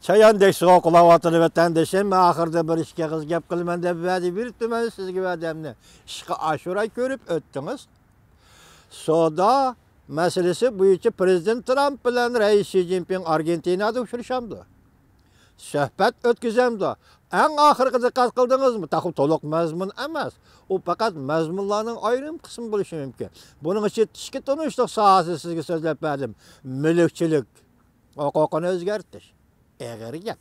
Çayandek soğuk kulavatını vatandaşım, ahırda bir işe kız gap kılman deb vadi beripti men sizge vadamni. İşqi aşura görüp öttünüz. Soda meselesi boyunca Prezident Trump bilen Reis Xi Jinping Argentina'da uçuruşamdı. Söhbət ötküzemdi. En ahırkı dikkat kıldınız mı? Taxı toluk mazmun emas. O fakat mazmunlarının ayrım kısmı buluşu mümkün. Bunun için tişki tanıştık sahası sizge sözlep verdim. Mülkçülük. Hukukunu özgertiş. Eğer gap.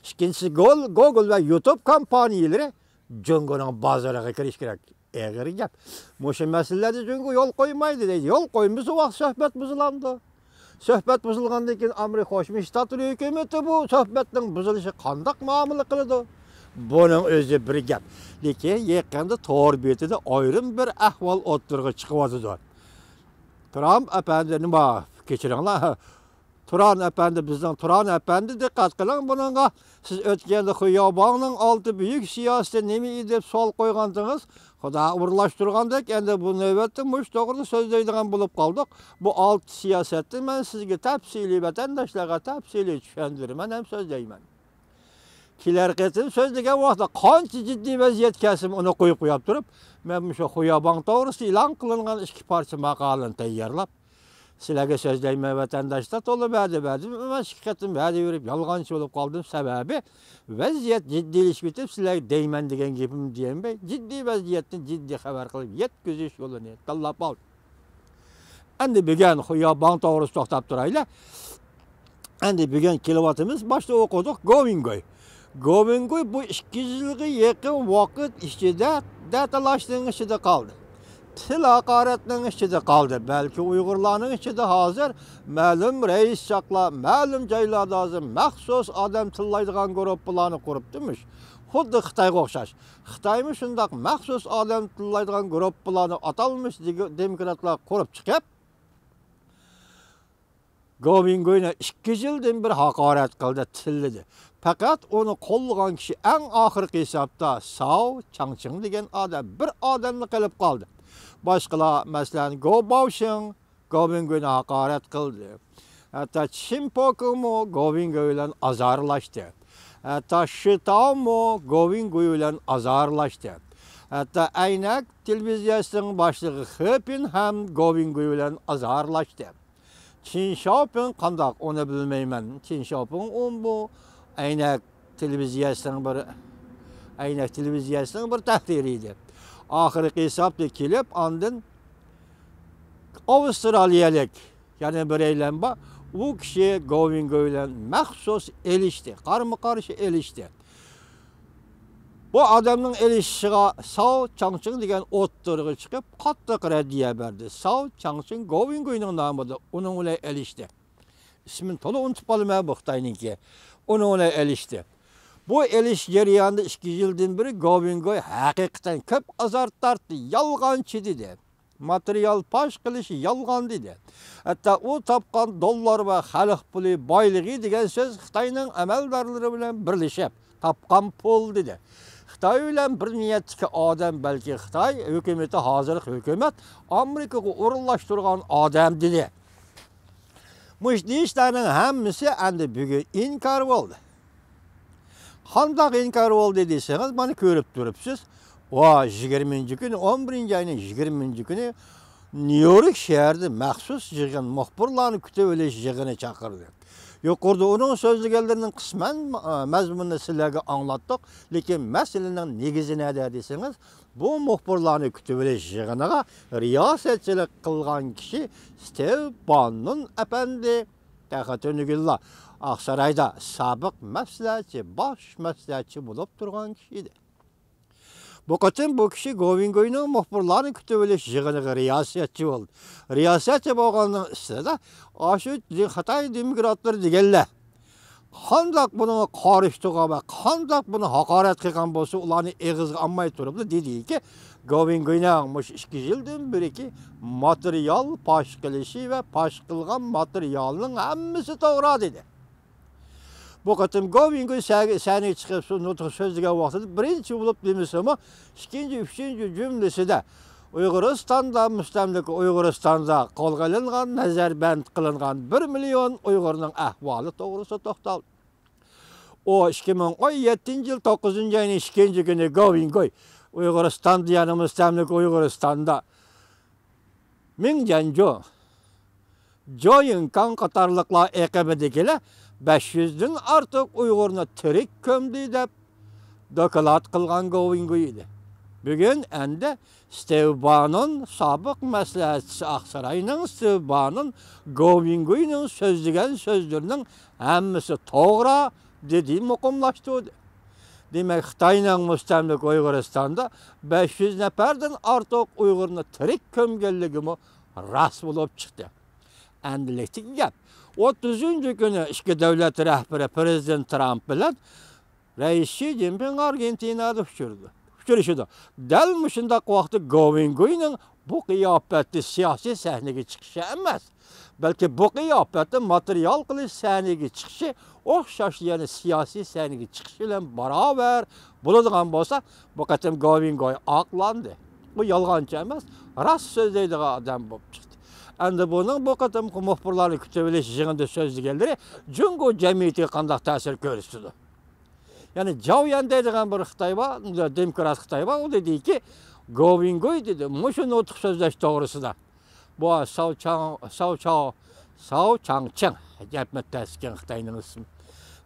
İkincisi Google ve YouTube kampanyaları Cungo'nun bazarına kiriş gerek. Eğer gap. Muşu meselelerde Cungo yol koymaydı deydi. Yol koymuzu vaxt söhbət buzulandı. Söhbət buzulğandan keyin Amerika Qoşmuş Ştatları hökuməti bu söhbətin buzuluşı qandaq muamele qıldı. Bunun özü bir gap. Lekin yaqında to'g'ri betida ayrım bir ahvol o'ttirg'i chiqyapti. Trump efendi nima kechiringlar. Turan efendi bizden Turan efendi dikkat kılın bununla. Siz ötkende Xiyobonning altı büyük siyaseti nemi deb sol qo'ygandingiz. Xudo urlashtirgandek endi bu navbatda mush to'g'ri so'zlaydigan bo'lib qoldik. Bu alt siyasetni men sizga tafsiliy vatandoshlarga tafsiliy tushundiraman ham so'zlayman. Kelar qatim so'zlagan vaqtda qancha jiddiy vaziyat kesim uni qo'yib qo'yib turib, men shu Xiyobon to'g'risida e'lon qilingan ikki parcha maqolani tayyorlab sizlarga so'zlayman vatandoshlar to'lib badi. Men shikatim badi yurib yolg'onchi bo'lib qoldim. Sababi vaziyat jiddiylashib ketib sizlarga deyman degan gapim deyinmay, jiddiy vaziyatni jiddiy xabar qilib yetkazish yo'lini tanlab oldim. Endi bugun Xiyobon to'g'risida to'xtab turaylik. Endi bugun kelyapmiz, boshda o'qidik Govingoy bu 2 yilga yaqin vaqt ichida datalashning ichida qoldi. Til haqoratning ichida qoldi. Balki Uyg'urlarning ichida hozir ma'lum reislar, ma'lum joylarda hozir maxsus odam tillaydigan guruhlarni quribdimish. Xuddi Xitoyga o'xshash. Xitoymi shundoq maxsus odam tillaydigan guruhlarni atalmish demokratlar qurib chiqib, Govingoyni 2 yildan bir haqorat qildi, tilladi. Fakat onu qo'llagan kishi eng oxirgi hisobda Sao Changching degan odam bir odamni qilib qoldi. Boshqalar masalan Go Baoshing Govingoyni haqorat qildi. Hatta Chimpokumo Govingoy bilan azarlashdi. Hatta Shitamo Govingoy bilan azarlashdi. Hatta Aynak televiziyasining boshlig'i Hepin ham Govingoy bilan azarlashdi. Qin Xiaoping qandoq onu bilmayman. Qin Xiaoping bu Aynak televiziyasining bir tahririydi. Ahirgi hisobda kelib, ondan Avustraliyalik, ya'ni bir eylem bor, u kishi Govingoy bilan maxsus elishdi, qarama-qarshi elishdi. Bu odamning elishishiga Sao Changching degan o'ttirg'i chiqib, qattiq raddiya berdi. Sao Changching Govingoyning nomida uning bilan elishdi. İsmini to'liq unutib qolmayman bu Xitoyniki. Uning bilan elishdi. Bu elish jarayonida 2 yildan beri Govingoy haqiqatan ko'p azor tortdi, yolg'onchi dedi. Material pash qilishi yolg'on dedi. Hatta u topgan dollar va xalq puli boyligi degan so'z Xitoyning amaldorlari bilan birlashib topgan pul dedi. Xitoy bilan bir niyatdagi odam, balki Xitoy hukumati, hozirgi hukumat Amerikaga o'rinlashtirgan odam dedi. Mush deyishlarning hammasi endi bugun inkor bo'ldi. Qanday inkor bo'ldi desangiz, buni ko'rib turibsiz. 20-kuni, 11-oyning 20-kuni New York shahrida maxsus yig'in muxbirlarni kutib olish yig'ini chaqirdi. Yuqorida uning so'zlaganlarining qisman mazmunini sizlarga anglatdik, lekin masalaning negizi nada desangiz, bu muxbirlarni kutib olish yig'iniga riyosatchilik qilgan kishi Steve Bannon efendi Taxatunugullah Aqsarayda sobiq maslahatchi, bosh maslahatchi bo'lib turgan kishi edi. Bu qatim bu kishi Govingoyning muxbirlarni kutib olish yig'iniga riyosatchi bo'ldi. Riyosatchi bo'lganning ustida shu Xitoy demokratlar deganlar qandoq buni qarishtirgan va qandoq buni haqorat qilgan bo'lsa, ularni eg'izga olmay turibdi dediki, Govingoyning 2 yildan beriki material pash qilishi va pash qilgan materialning hammasi to'g'ri dedi. Bu qatim Govingoy sani chiqib nutq so'zlagan vaqtida birinchi bo'lib demasam, ikkinchi, uchinchi jumlasida Uyg'uristonda mustamlika Uyg'uristonda qo'lga olingan, nazarband qilingan 1 million Uyg'urning ahvoli to'g'risida to'xtaldi. O 2017 yıl 9. ayın 2. günü Govingoy Uyguristan diyanı müstemlik Uyguristan'da Mingjanjo Joyinkan Katarlıkla ekibidikile 500'den artık Uygur'unu tirik kömdü dep dokulat kılgan Govingoy idi. Bugün endi Stevban'ın sabık məsləhətçisi Aksaray'ın Stevban'ın Govingoy'un sözlügen sözlerinin hemmisi toğra dediği mukumlaştı. Demek Xitay'la müstemlik Uyguristan'da 500 neferden artık Uygur'unu tirik kömgelligimi rast bulup çıktı. Endilikti gap. 30. günü iki devlet rehberi Prezident Trump bilen Reis Xi Jinping Argentina'da uçuruşudu. Del müşündak vakti Govingoy'un bu kıyafetli siyasi sahneye çıkışı emez. Belki bu kıyafetli materyal kılıç sahneye çıkışı oxşaş yani siyasi sahneye çıkışı ile beraber bulunduğun bolsa bu kadar Govingoy aklandı. Bu yalgancı emez. Rast sözleydiği adam bu çıktı. Endi bunun bu kadar muhbirlarını kütübeleşişinde sözlügenleri Cungo cemiyeti kandak tesir görürsüdü. Yani Caoyan dediğin bir Xitay var, demokrat Xitay var. O dedi ki Govingoy dedi, muşun otuk sözleş doğrusu da. Bu Sao Changcheng, yapmet tesken Xitay'nın ismi.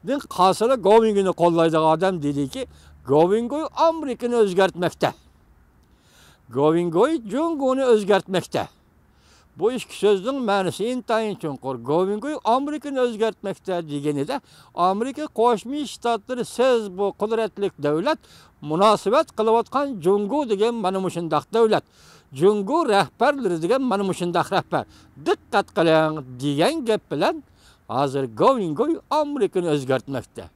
Din kasılı Govingoy'u kollaydığı adam dedi ki Govingoy Amerika'nı özgertmekte. Govingoy Cungo'nu özgertmekte. Bu iki sözün mənisi intayin çunqur. Govingoy Amerika'nı özgertmekte degeni de Amerika Qo'shma Shtatları siz bu kudretlik devlet münasebet kılıvatkan Jungo degen mana mushundaq devlet. Jungo rehberleri degen mana mushundaq rehber. Dikkat qiling degan gap bilan hozir Govingoy Amerika'nı özgertmekte.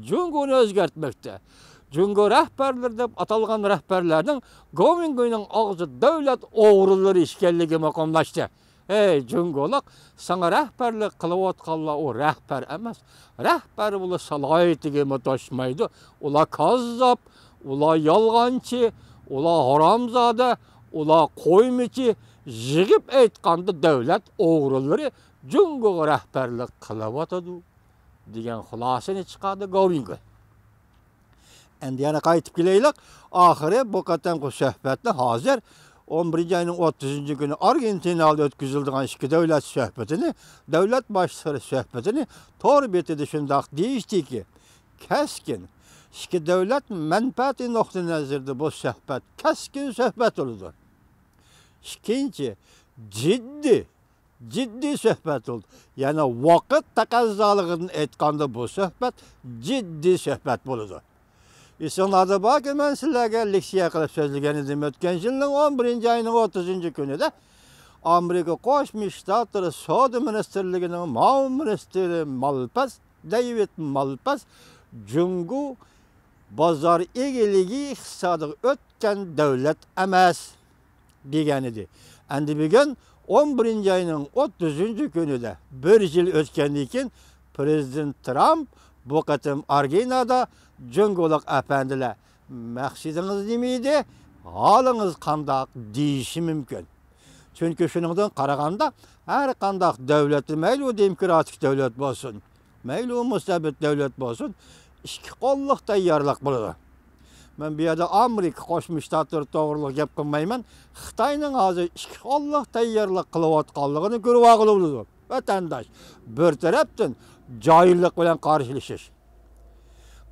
Jungo'nu özgertmekte. Jungo rehberleri deb atalgan rehberlerinin Govingoy'un ağzı devlet oğruları işkelliği makamlaştı. Ey Jungo'luk sana rehberlik kılıvatkanla o rehber emez. Rehber bulu salayetiğimi taşmaydı. Ula kazzap, ula yalgancı, ula haramzade, ula koymiçi, jigip etkandı devlet oğruları Jungo'ga rehberlik kılavatıdı. Diyen xulasını çıkardı Govingoy. Endi yana qaytib keleylik. Ahiri bu qatanqı söhbetni hazır 11. ayının 30. günü Argentina'da ötküzüldüğün iki devlet söhbetini, devlet başları söhbetini tor betidi şundaq deyişdi ki keskin iki devlet menfaati nokta nazarda bu söhbet keskin söhbet oldu. İkinci ciddi söhbet oldu. Yani vakit takazzalığını etkanda bu söhbet ciddi söhbet oldu. İnsanlarda bak ki ben sizlerge leksiya qilib sözlügen edim. Ötken yılın 11. ayının 30. günü de Amerika Qo'shma Shtatları Savdo Ministerligining Ma'mur Ministri Malpass, David Malpass, Jungo bozor egiligi iqtisodiga o'tgan davlat emas degan edi. Endi bugun 11. ayının 30. günü de bir yıl o'tgandan keyin Prezident Trump bu qatim Argentina'da Jungo'luk efendiler məqsidiniz demeydi, halınız qandaq deyişi mümkün. Çünkü şunundan qaraganda her qandaq devleti meyli demokratik devlet bolsun, meyli müstabit devlet bolsun, iki qo'lliq tayyorlik bo'ladi. Men bu yerda Amerika Qo'shma Shtatlar to'g'riliq gap qilmayman. Xitoyning hozir iki qo'lliq tayyorlik qilayotganligini ko'rib oladi. Vatandaş bir tarafdan joyillik bilan qarshilashish.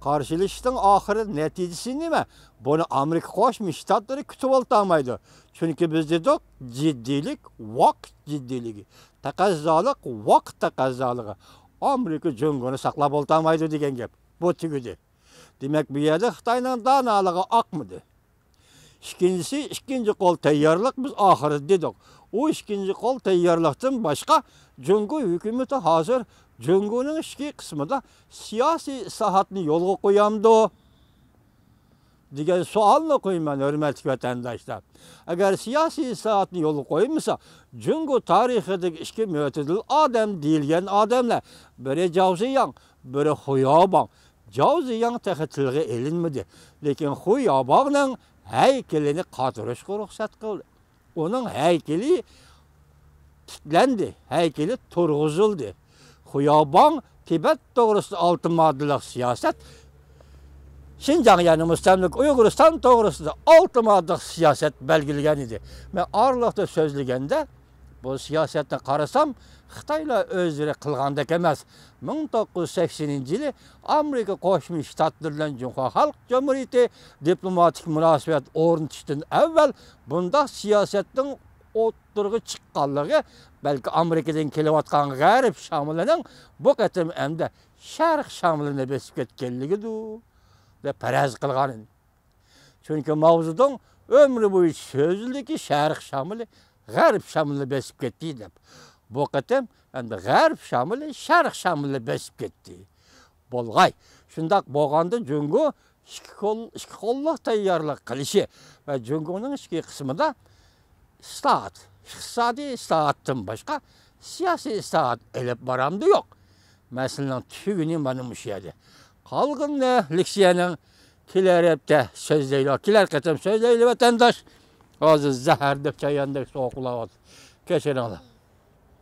Karşılaştığın ahiri neticesi nime? Bunu Amerika Qo'shma Shtatları kütüp oltamaydı. Çünkü biz dedik ciddilik, vakt ciddiligi. Takazzalık, vakt takazzalığı. Amerika Jungo'nu saklap oltamaydı degen gap. Bu tügüdü. Demek bir yerde Xitay'nın danalığı akmıdı. İkinci kol tayyorlik biz ahiri dedik. O ikinci kol tayyorlikten başka Jungo hükümeti hazır Jungo'nun iki kısmında siyasi sahatni yolga koyamdı. Degan savolni qo'yman hurmatli vatandoshlar. Agar siyosiy sahatni yo'lga qo'ymasa, Jungo tarixidagi ikki mo'tadil odam deyilgan odamlar, biri Zhao Ziyang, biri Hu Yaobang. Zhao Ziyang tilga ilinmadi, lekin Hu Yaobangning haykalini qotirishga ruxsat qildi. Uning haykali tiklandi, haykali turg'izildi. Hu Yaobang Tibet doğrusu altın maddelik siyaset, Şinjan yani müstemlik Uygurustan doğrusunda altı maddelik siyaset belgilegen idi. Ben ağırlıkta sözlegende bu siyasetine qarasam, Xitayla özleri qılğandek emas. 1980-ci yılı Amerika Qoşmuş Ştatlarının Cumhuriyet Halk Cumhuriyeti diplomatik münasibət ornatışdan evvel bunda siyasetin o'ttirg'i chiqqanligi, belki Amerikadan kelayotgan g'arb shamilining bu qatim hamda sharq shamilini besib ketganligidir deb faraz qilgan. Chunki mavzudan ömrü bo'yi so'zildiki sharq shamili g'arb shamilini besib ketdi deb. Bu qatim endi g'arb shamili sharq shamilini besib ketdi. Bo'lg'ay. Shundaq bo'lganda Jungo ikki qo'lliq tayyorlik qilishi va Jungoning ichki qismida istihat, iqtisodiy istihatdan boshqa siyosiy istihat elib baramdi yo'q. Masalaning tuguni mana shu yerda. Qolgan leksiyaning kelar hafta so'zlaylar, kelar qatim so'zlaylar vatandosh. Hozir zahar deb chayandek so'qiladi. Kechiringlar.